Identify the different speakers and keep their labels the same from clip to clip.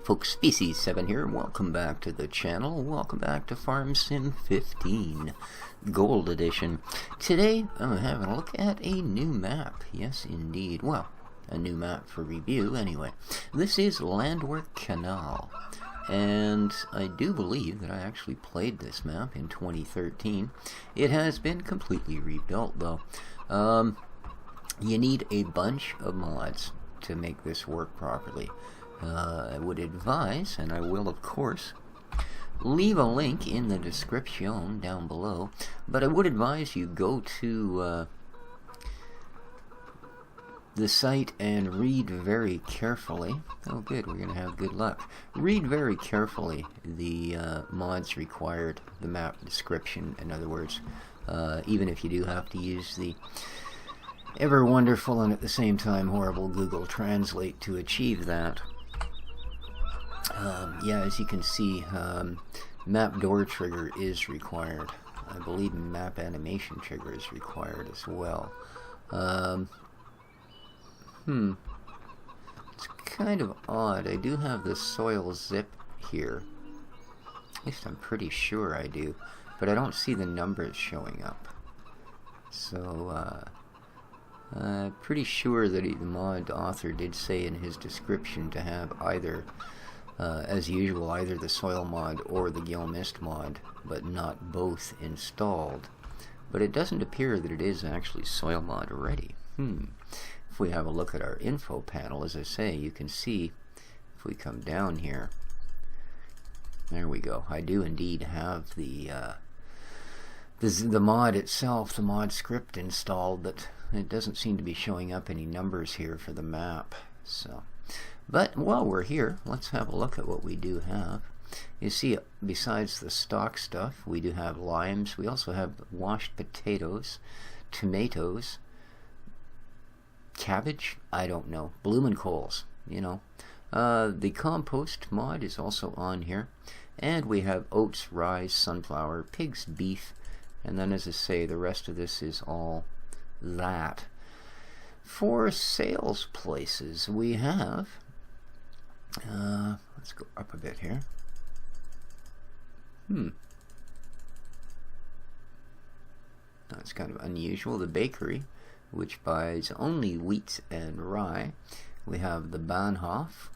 Speaker 1: folks, Species 7 here. Welcome back to the channel. Welcome back to Farm Sim 15 Gold Edition. Today I'm having a look at a new map. Yes, indeed. Well, a new map for review anyway. This is Landwehrkanal, and I do believe that I actually played this map in 2013. It has been completely rebuilt though. You need a bunch of mods to make this work properly. I would advise, and I will of course, leave a link in the description down below, but I would advise you go to the site and read very carefully. Oh good, we're going to have good luck. Read very carefully the mods required, the map description, in other words, even if you do have to use the ever wonderful and at the same time horrible Google Translate to achieve that. Yeah, as you can see, map door trigger is required. I believe map animation trigger is required as well. It's kind of odd. I do have the soil zip here. At least I'm pretty sure I do. But I don't see the numbers showing up. So, I'm pretty sure that the mod author did say in his description to have either, as usual, either the soil mod or the gill mist mod, but not both installed. But it doesn't appear that it is actually soil mod already. If we have a look at our info panel, as I say, you can see, if we come down here, there we go. I do indeed have the mod itself, the mod script installed, but it doesn't seem to be showing up any numbers here for the map. So, but while we're here, let's have a look at what we do have. You see, besides the stock stuff, we do have limes. We also have washed potatoes, tomatoes, cabbage, I don't know, blumenkohls, you know. The compost mod is also on here. And we have oats, rye, sunflower, pigs, beef, and then, as I say, the rest of this is all that. For sales places, we have, let's go up a bit here. That's kind of unusual. The bakery, which buys only wheat and rye. We have the Bahnhof,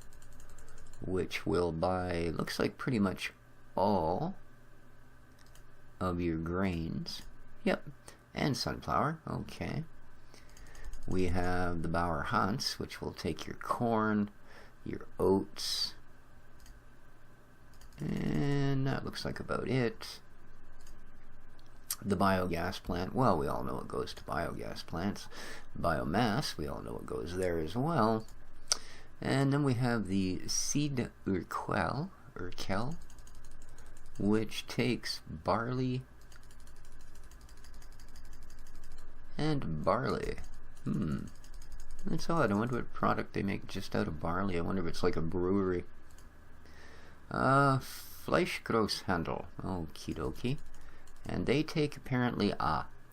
Speaker 1: which will buy, looks like pretty much all of your grains. Yep, and sunflower. Okay. We have the Bauer Hans, which will take your corn, your oats, and that looks like about it. The biogas plant, well, we all know what goes to biogas plants. Biomass, we all know what goes there as well. And then we have the Seed Urquell, which takes barley and barley. That's odd. I wonder what product they make just out of barley. I wonder if it's like a brewery. Fleischgroßhandel. Okie dokie. And they take apparently,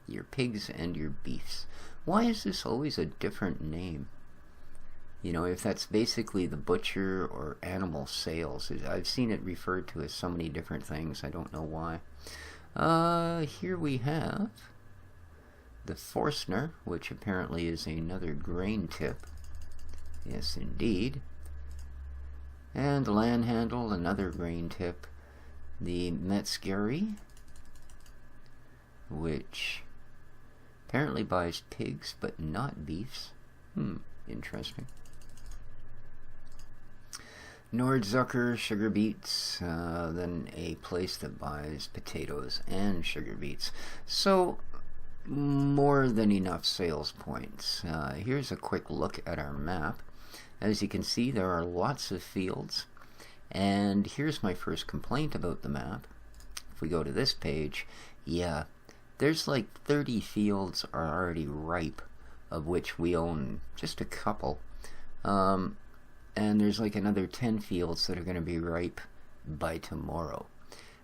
Speaker 1: your pigs and your beefs. Why is this always a different name? You know, if that's basically the butcher or animal sales. I've seen it referred to as so many different things. I don't know why. Here we have the Forstner, which apparently is another grain tip. Yes, indeed. And the Landhandel, another grain tip. The Metzgerie, which apparently buys pigs but not beefs. Interesting. Nordzucker, sugar beets, then a place that buys potatoes and sugar beets. So, more than enough sales points. Here's a quick look at our map. As you can see, there are lots of fields. And here's my first complaint about the map. If we go to this page, yeah, there's like 30 fields are already ripe, of which we own just a couple. And there's like another 10 fields that are going to be ripe by tomorrow.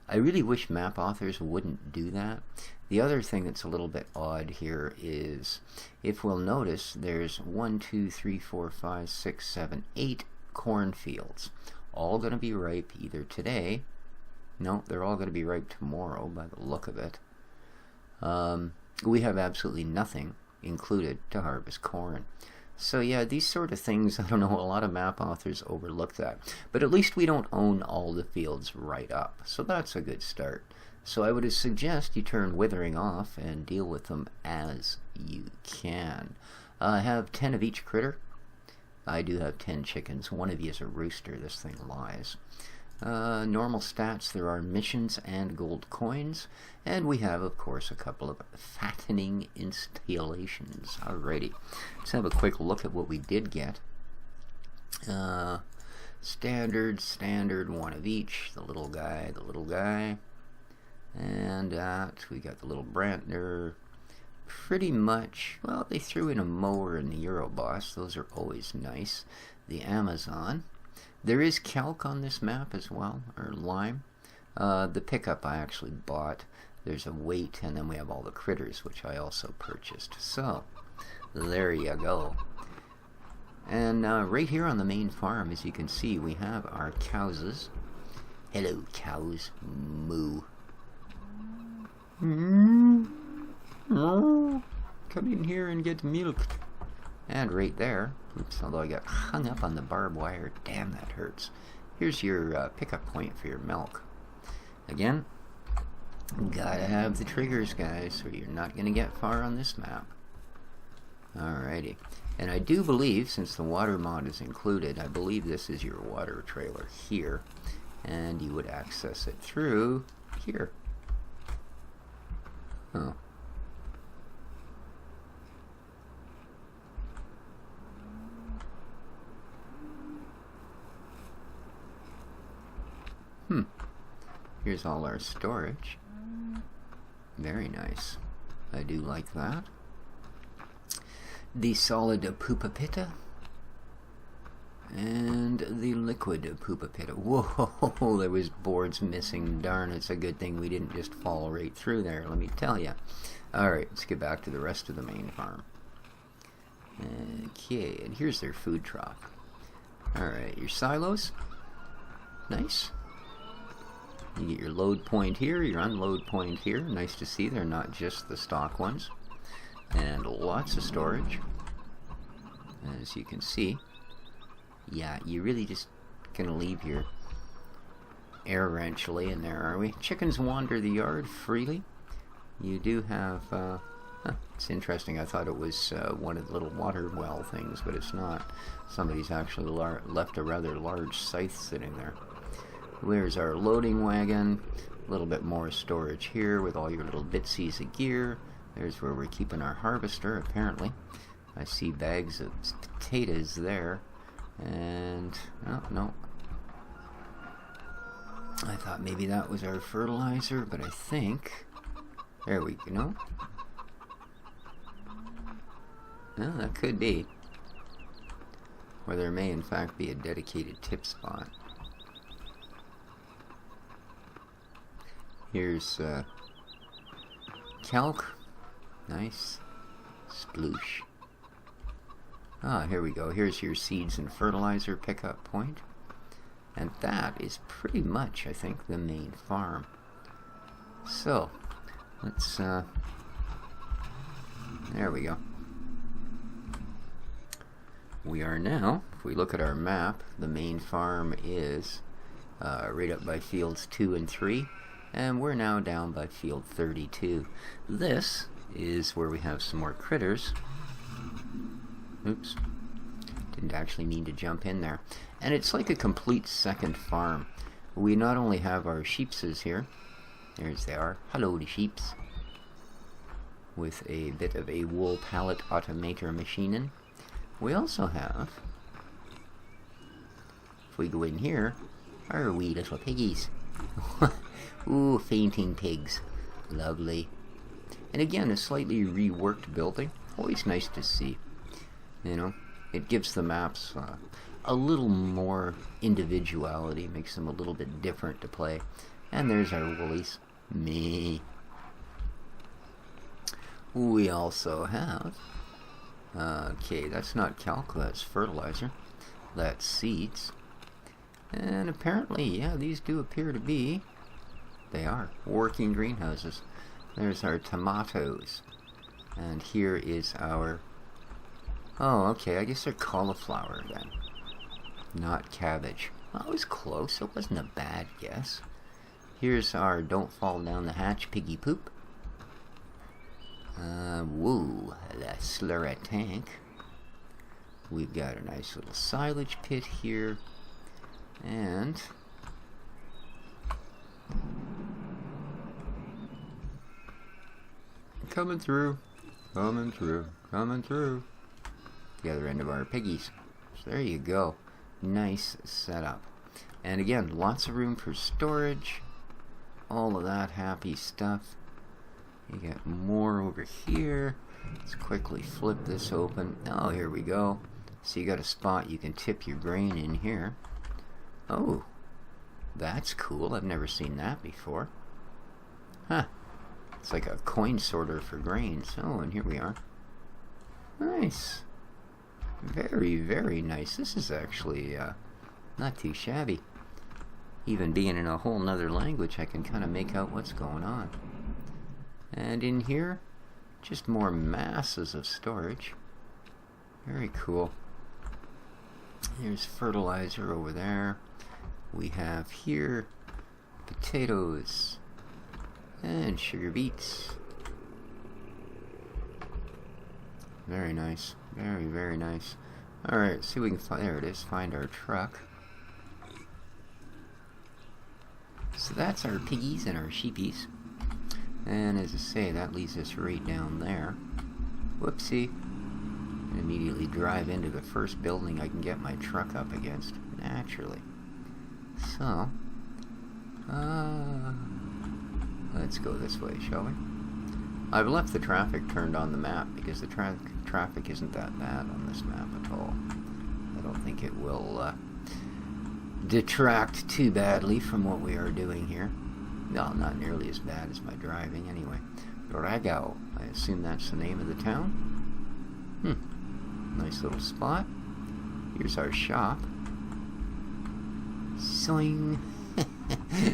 Speaker 1: I really wish map authors wouldn't do that. The other thing that's a little bit odd here is, if we'll notice, there's 1, 2, 3, 4, 5, 6, 7, 8 cornfields. all going to be ripe either today. No, they're all going to be ripe tomorrow by the look of it. We have absolutely nothing included to harvest corn. So yeah, these sort of things, I don't know, a lot of map authors overlook that. But at least we don't own all the fields right up. So that's a good start. So I would suggest you turn withering off and deal with them as you can. I have 10 of each critter. I do have 10 chickens. One of you is a rooster. This thing lies. Normal stats, there are missions and gold coins. And we have, of course, a couple of fattening installations. Alrighty. Let's have a quick look at what we did get. Standard, one of each. The little guy. And that, we got the little Brantner. Pretty much, well, they threw in a mower and the Euroboss. Those are always nice. The Amazon. There is calc on this map as well, or lime. The pickup I actually bought. There's a weight, and then we have all the critters, which I also purchased. So, there you go. And right here on the main farm, as you can see, we have our cowses. Hello, cows. Moo. Come in here and get milked. And right there, oops, although I got hung up on the barbed wire, damn, that hurts. Here's your pickup point for your milk. Again, gotta have the triggers, guys, or you're not gonna get far on this map. Alrighty. And I do believe, since the water mod is included, I believe this is your water trailer here. And you would access it through here. Oh. Here's all our storage. Very nice. I do like that. The solid pupa pitta. And the liquid pupa pitta. Whoa, there was boards missing. Darn, it's a good thing we didn't just fall right through there, let me tell you. Alright, let's get back to the rest of the main farm. Okay, and here's their food trough. Alright, your silos. Nice. You get your load point here, your unload point here. Nice to see they're not just the stock ones. And lots of storage. As you can see. Yeah, you really just gonna leave your air wrench laying there, are we? Chickens wander the yard freely. You do have, it's interesting, I thought it was one of the little water well things, but it's not. Somebody's actually left a rather large scythe sitting there. There's our loading wagon. A little bit more storage here with all your little bitsies of gear. There's where we're keeping our harvester, apparently. I see bags of potatoes there. And, oh, no. I thought maybe that was our fertilizer, but I think... There we go. No? No, that could be. Or there may, in fact, be a dedicated tip spot. Here's calc. Nice. Sploosh. Ah, here we go. Here's your seeds and fertilizer pickup point. And that is pretty much, I think, the main farm. So, let's, there we go. We are now, if we look at our map, the main farm is right up by fields 2 and 3. And we're now down by field 32. This is where we have some more critters. Oops. Didn't actually mean to jump in there. And it's like a complete second farm. We not only have our sheepses here. There's they are. Hello, the sheeps. With a bit of a wool pallet automator machining. We also have, if we go in here, our wee little piggies. Ooh, fainting pigs. Lovely. And again, a slightly reworked building. Always nice to see. You know, it gives the maps a little more individuality. Makes them a little bit different to play. And there's our woolies. Me. We also have... okay, that's not calc, that's fertilizer. That's seeds. And apparently, yeah, these do appear to be, they are, working greenhouses. There's our tomatoes. And here is our, oh, okay, I guess they're cauliflower then. Not cabbage. Well, I was close, it wasn't a bad guess. Here's our don't fall down the hatch piggy poop. Woo, la slurry tank. We've got a nice little silage pit here. And coming through. The other end of our piggies. So there you go. Nice setup. And again, lots of room for storage. All of that happy stuff. You get more over here. Let's quickly flip this open. Oh, here we go. So you got a spot you can tip your grain in here. Oh, that's cool. I've never seen that before. Huh. It's like a coin sorter for grains. Oh, and here we are. Nice. Very, very nice. This is actually not too shabby. Even being in a whole nother language, I can kind of make out what's going on. And in here, just more masses of storage. Very cool. Here's fertilizer over there. We have here potatoes and sugar beets. Very nice. Very, very nice. Alright, see if we can find, there it is, find our truck. So that's our piggies and our sheepies. And as I say, that leads us right down there. Whoopsie. And immediately drive into the first building I can get my truck up against, naturally. So, let's go this way, shall we? I've left the traffic turned on the map because the traffic isn't that bad on this map at all. I don't think it will detract too badly from what we are doing here. No, not nearly as bad as my driving anyway. Dragao, I assume that's the name of the town. Nice little spot. Here's our shop. Soing.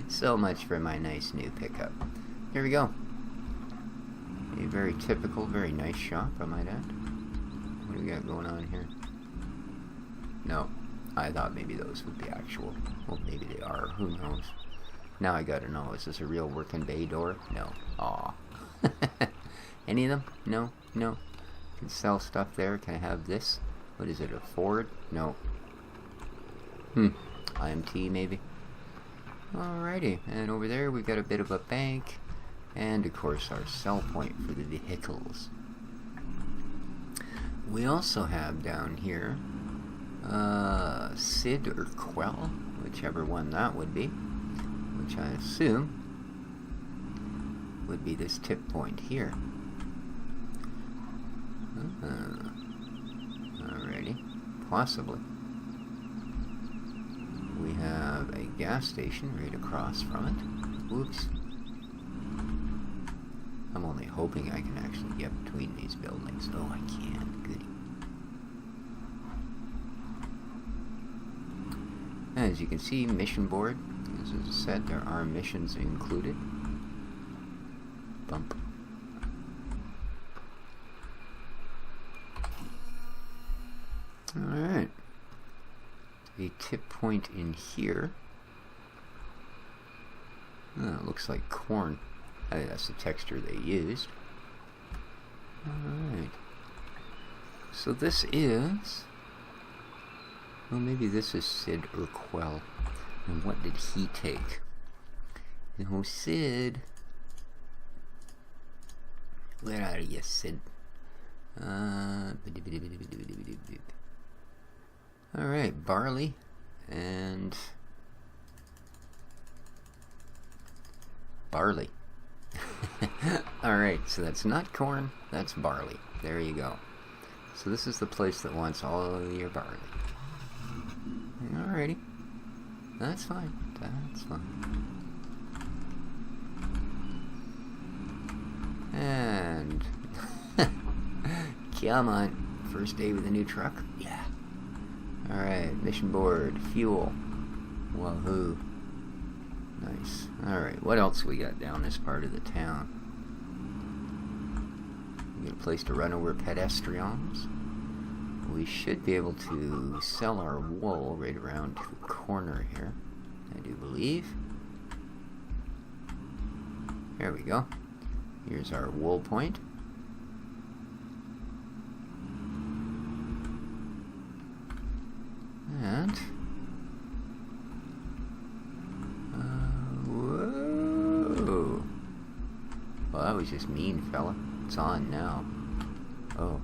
Speaker 1: So much for my nice new pickup. Here we go. A very typical, very nice shop, I might add. What do we got going on here? No, I thought maybe those would be actual. Well, maybe they are. Who knows? Now I gotta know, is this a real working bay door? No. Aw. Any of them? No? No? Can sell stuff there. Can I have this? What is it, a Ford? No. IMT maybe? Alrighty, and over there we got a bit of a bank, and of course our sell point for the vehicles. We also have down here Sid or Quell, whichever one that would be, which I assume would be this tip point here. Alrighty, possibly. We have a gas station right across from it. Whoops. I'm only hoping I can actually get between these buildings. Oh, I can. Goody. As you can see, mission board. As I said, there are missions included. Bump. Alright. A tip point in here. Oh, it looks like corn. I think that's the texture they used. Alright. So this is... well, maybe this is Sid or Quell. And what did he take? No, Sid. Where are you, Sid? Alright, barley and barley. Alright, so that's not corn, that's barley. There you go. So this is the place that wants all of your barley. Alrighty. That's fine. That's fine. And come on. First day with a new truck? Yeah. Alright, mission board, fuel. Wahoo. Nice. Alright, what else we got down this part of the town? We got a place to run over pedestrians. We should be able to sell our wool right around the corner here, I do believe. There we go. Here's our wool point. And whoa! Well, that was just mean, fella. It's on now. Oh.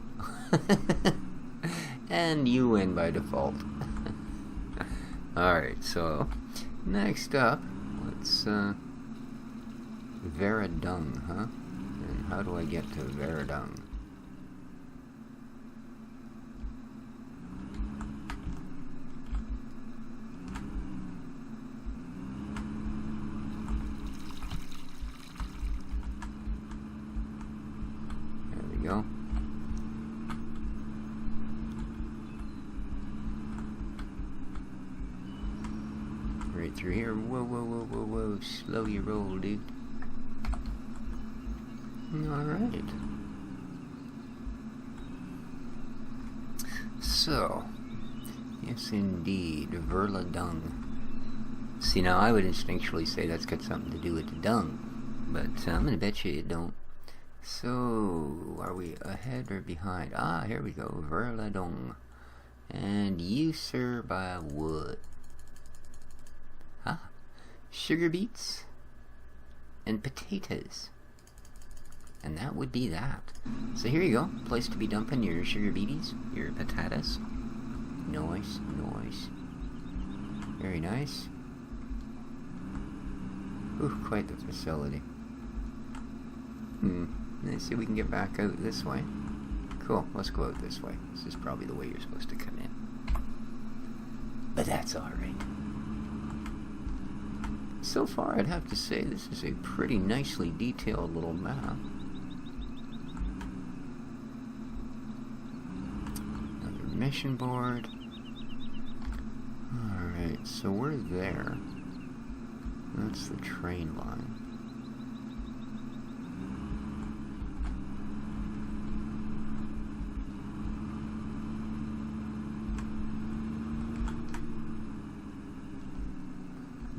Speaker 1: And you win by default. Alright, so next up, let's Veradung, huh? And how do I get to Veradung? There we go. Right through here. Whoa, whoa, whoa, whoa, whoa. Slow your roll, dude. Alright. So, yes indeed, Verladung. See, now I would instinctually say that's got something to do with the dung, but I'm gonna bet you it don't. So, are we ahead or behind? Ah, here we go, Verladung. And you, sir, buy wood. Huh? Sugar beets and potatoes. And that would be that. So here you go. Place to be dumping your sugar beeties, your potatoes. Nice, nice. Very nice. Ooh, quite the facility. Let's see if we can get back out this way. Cool, let's go out this way. This is probably the way you're supposed to come in. But that's alright. So far, I'd have to say this is a pretty nicely detailed little map. Mission board. Alright, so we're there. That's the train line.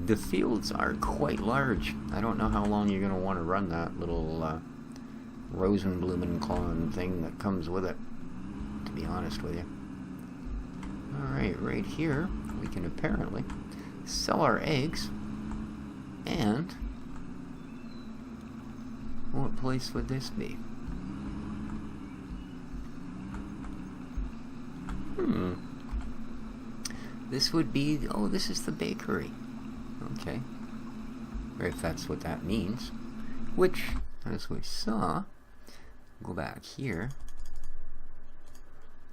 Speaker 1: The fields are quite large. I don't know how long you're going to want to run that little Rosenblumenklan thing that comes with it, to be honest with you. Alright, right here, we can apparently sell our eggs, and what place would this be? This would be, oh, this is the bakery. Okay. Or if that's what that means. Which, as we saw, go back here.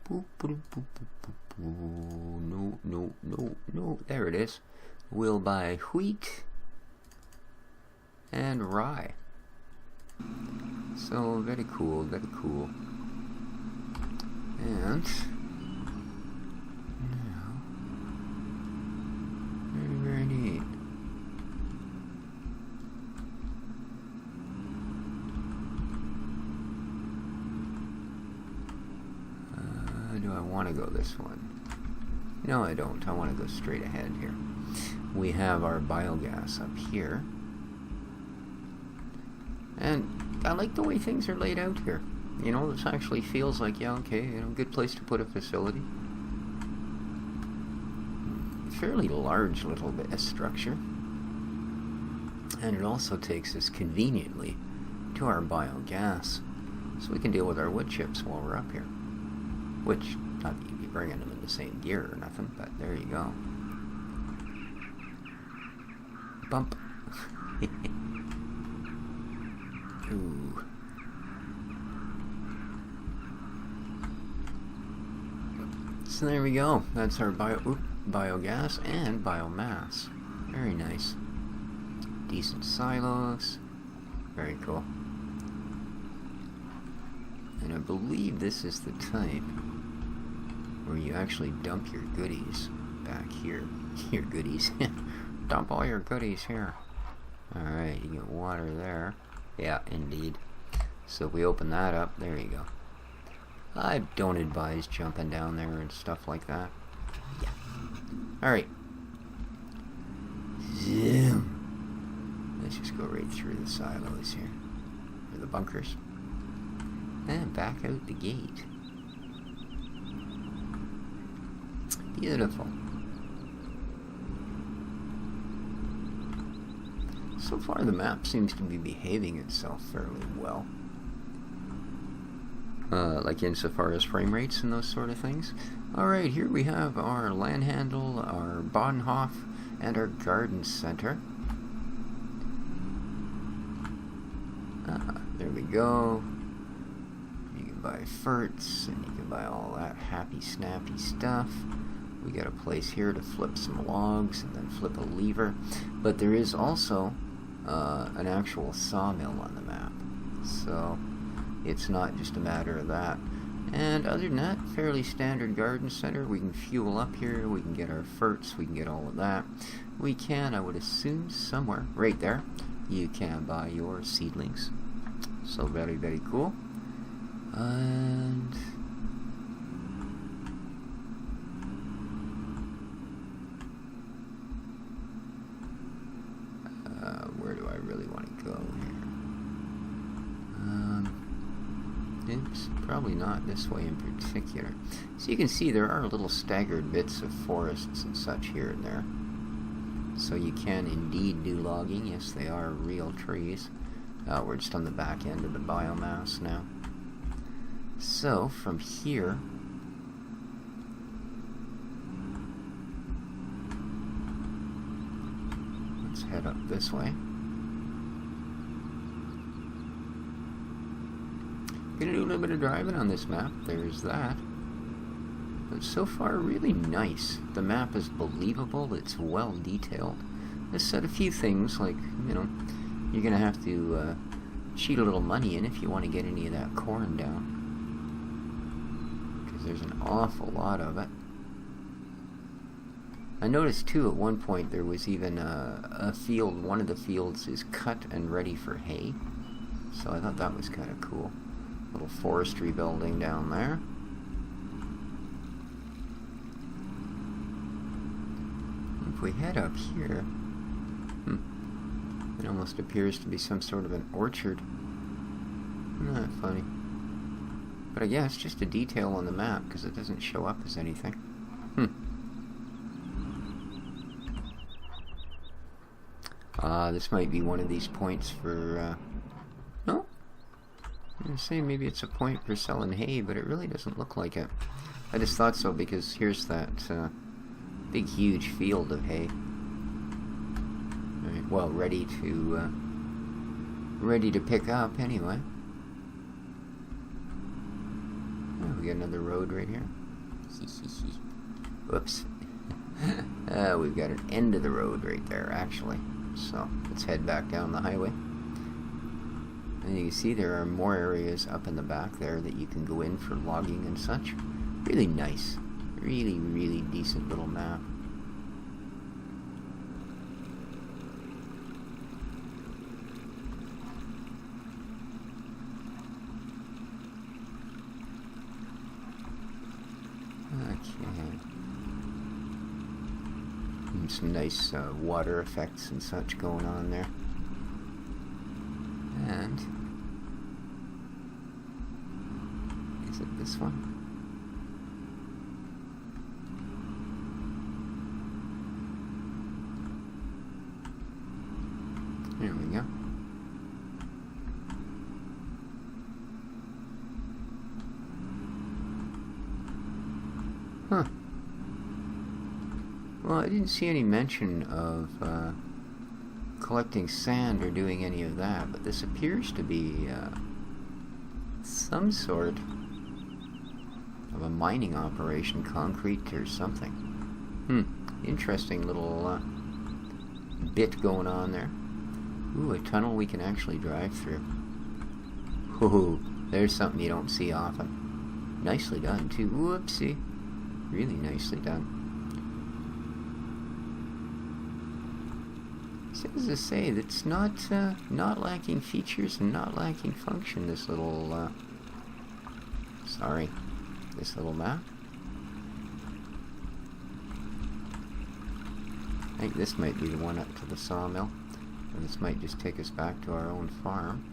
Speaker 1: Boop, boop, boop, boop, boop. No, no, no, no. There it is. We'll buy wheat and rye. So, very cool, very cool. And now, very, very neat. Do I want to go this one? No, I don't. I want to go straight ahead here. We have our biogas up here. And I like the way things are laid out here. You know, this actually feels like, yeah, okay, you know, good place to put a facility. Fairly large little bit of structure. And it also takes us conveniently to our biogas. So we can deal with our wood chips while we're up here. Which, not that you'd be bringing them in the same gear or nothing, but there you go. Bump. Ooh. So there we go. That's our biogas and biomass. Very nice. Decent silos. Very cool. And I believe this is the type where you actually dump your goodies back here. your goodies. Dump all your goodies here. Alright, you get water there. Yeah, indeed. So if we open that up, there you go. I don't advise jumping down there and stuff like that. Yeah. Alright. Zoom. Let's just go right through the silos here. Or the bunkers. And back out the gate. Beautiful. So far the map seems to be behaving itself fairly well. Like insofar as frame rates and those sort of things. Alright, here we have our Landhandel, our Bahnhof, and our garden center. There we go. You can buy ferts, and you can buy all that happy snappy stuff. We got a place here to flip some logs, and then flip a lever. But there is also an actual sawmill on the map. So it's not just a matter of that. And other than that, fairly standard garden center. We can fuel up here, we can get our ferts, we can get all of that. We can, I would assume, somewhere, right there, you can buy your seedlings. So very, very cool. And where do I really want to go here? Oops, probably not this way in particular. So you can see there are little staggered bits of forests and such here and there. So you can indeed do logging. Yes, they are real trees. We're just on the back end of the biomass now. So from here, let's head up this way. Gonna do a little bit of driving on this map. There's that. But so far, really nice. The map is believable. It's well detailed. I said a few things like, you know, you're gonna have to cheat a little money in if you want to get any of that corn down, because there's an awful lot of it. I noticed too at one point there was even a field. One of the fields is cut and ready for hay. So I thought that was kind of cool. Little forestry building down there. If we head up here, it almost appears to be some sort of an orchard. Isn't that funny? But I guess just a detail on the map because it doesn't show up as anything. This might be one of these points for, no? I'm going to say maybe it's a point for selling hay, but it really doesn't look like it. I just thought so because here's that big huge field of hay. Right, well, ready to pick up anyway. Oh, we got another road right here. Whoops. We've got an end of the road right there, actually. So let's head back down the highway. And you can see there are more areas up in the back there that you can go in for logging and such. Really nice. Really, really decent little map. Okay. And some nice water effects and such going on there. And is it this one? There we go. Huh. Well, I didn't see any mention of collecting sand or doing any of that, but this appears to be some sort of a mining operation, concrete or something. Interesting little bit going on there. Ooh, a tunnel we can actually drive through. Ooh, there's something you don't see often. Nicely done too. Whoopsie. Really nicely done. As I say, it's not lacking features and not lacking function. This little this little map. I think this might be the one up to the sawmill, and this might just take us back to our own farm.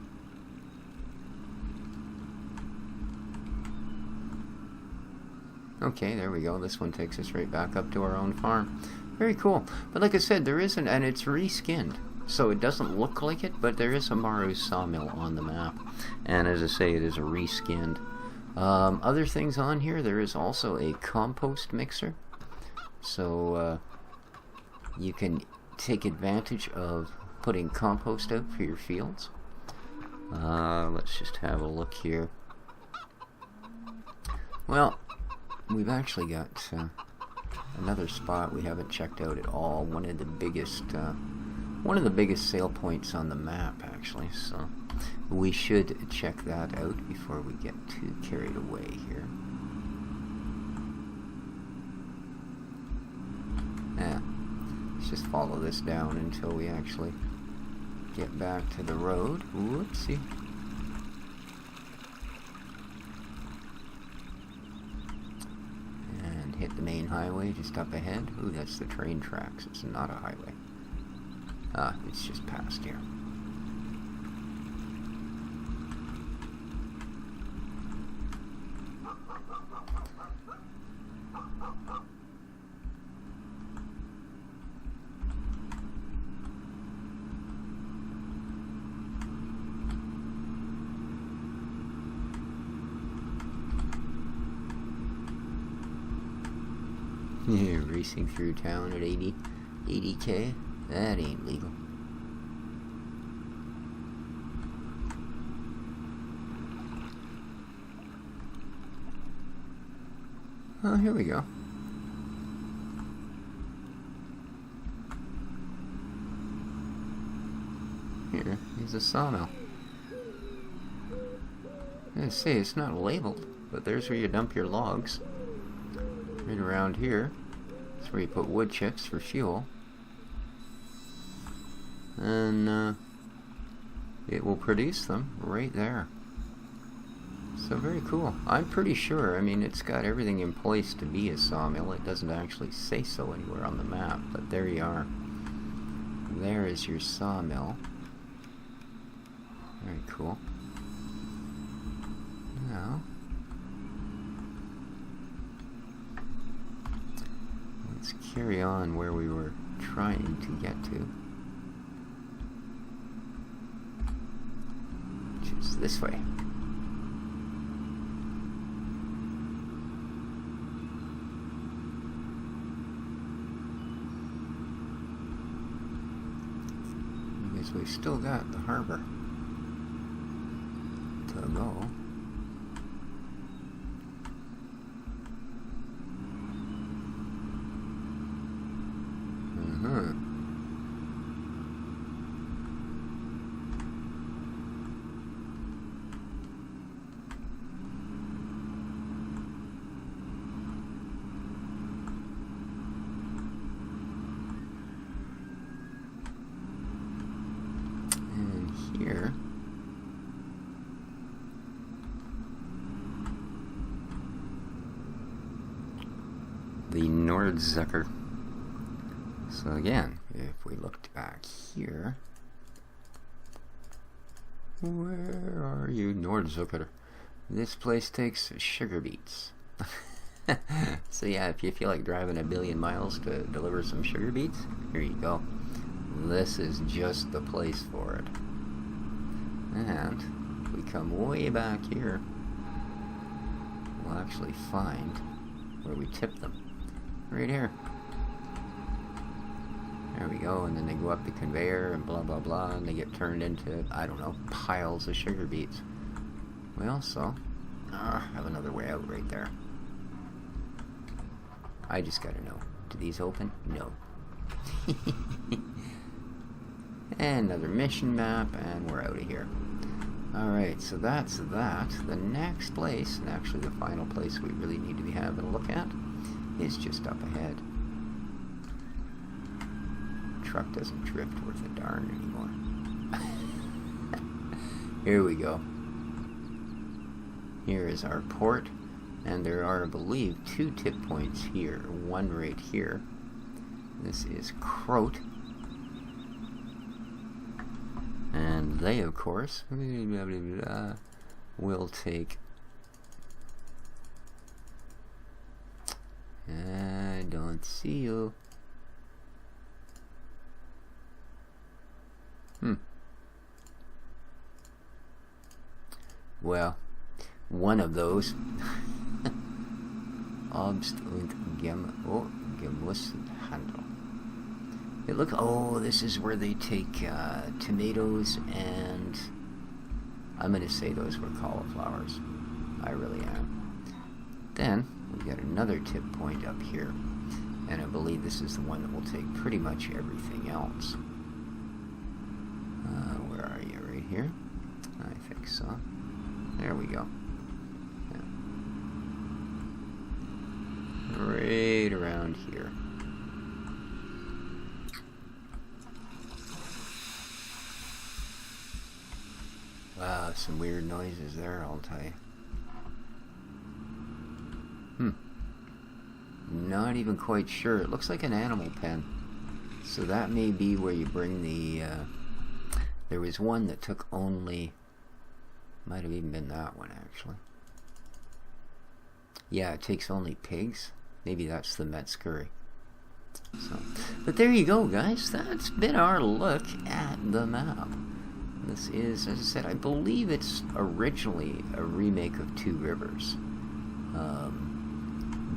Speaker 1: Okay, there we go. This one takes us right back up to our own farm. Very cool. But like I said, there isn't, and it's reskinned. So it doesn't look like it, but there is a Maru sawmill on the map. And as I say, it is a reskinned. Other things on here, there is also a compost mixer. So you can take advantage of putting compost out for your fields. Let's just have a look here. Well, we've actually got another spot we haven't checked out at all. One of the biggest sale points on the map, actually. So we should check that out before we get too carried away here. Yeah, let's just follow this down until we actually get back to the road. Whoopsie. Hit the main highway just up ahead. Ooh, that's the train tracks. It's not a highway. It's just past here. Yeah, racing through town at 80k. That ain't legal. Oh, here we go. Here's a sawmill. I say it's not labeled, but there's where you dump your logs. Right around here. That's where you put wood chips for fuel. And it will produce them right there. So very cool. I'm pretty sure, I mean, it's got everything in place to be a sawmill. It doesn't actually say so anywhere on the map, but there you are. There is your sawmill. Very cool. Now, let's carry on where we were trying to get to, which is this way. Because we've still got the harbor to go. Here, the Nordzucker. So again, if we looked back here, where are you, Nordzucker? This place takes sugar beets. So yeah, if you feel like driving 1 billion miles to deliver some sugar beets, here you go. This is just the place for it. And if we come way back here, we'll actually find where we tip them. Right here. There we go, and then they go up the conveyor and blah blah blah, and they get turned into, I don't know, piles of sugar beets. We also have another way out right there. I just gotta know. Do these open? No. And another mission map, and we're out of here. Alright, so that's that. The next place, and actually the final place we really need to be having a look at, is just up ahead. truck doesn't drift worth a darn anymore. Here we go. Here is our port, and there are, I believe, 2 tip points here. One right here. This is Croat. And they, of course, will take... I don't see you. Well, one of those. Obst und Gemussenhandel. It look. Oh, this is where they take tomatoes and I'm going to say those were cauliflowers. I really am. Then we've got another tip point up here, and I believe this is the one that will take pretty much everything else. Where are you? Right here? I think so. There we go. Yeah. Right around here. Wow, some weird noises there, I'll tell you. Not even quite sure. It looks like an animal pen. So that may be where you bring the... there was one that took only... Might have even been that one, actually. Yeah, it takes only pigs. Maybe that's the Metzgery. So, but there you go, guys. That's been our look at the map. This is, as I said, I believe it's originally a remake of Two Rivers.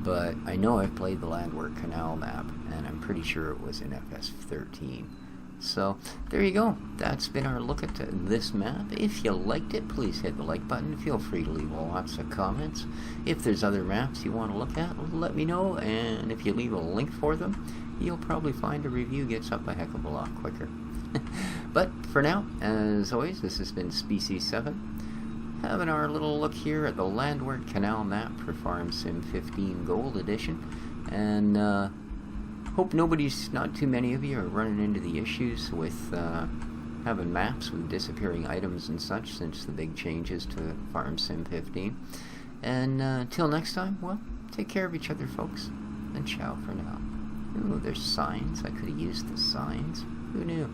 Speaker 1: But I know I've played the Landwehrkanal map, and I'm pretty sure it was in FS13. So, there you go. That's been our look at this map. If you liked it, please hit the like button. Feel free to leave lots of comments. If there's other maps you want to look at, let me know. And if you leave a link for them, you'll probably find a review gets up a heck of a lot quicker. But for now, as always, this has been Species 7. Having our little look here at the Landwehrkanal map for Farm Sim 15 Gold Edition. And hope not too many of you are running into the issues with having maps with disappearing items and such since the big changes to Farm Sim 15. And till next time, well, take care of each other, folks. And ciao for now. Ooh, there's signs. I could have used the signs. Who knew?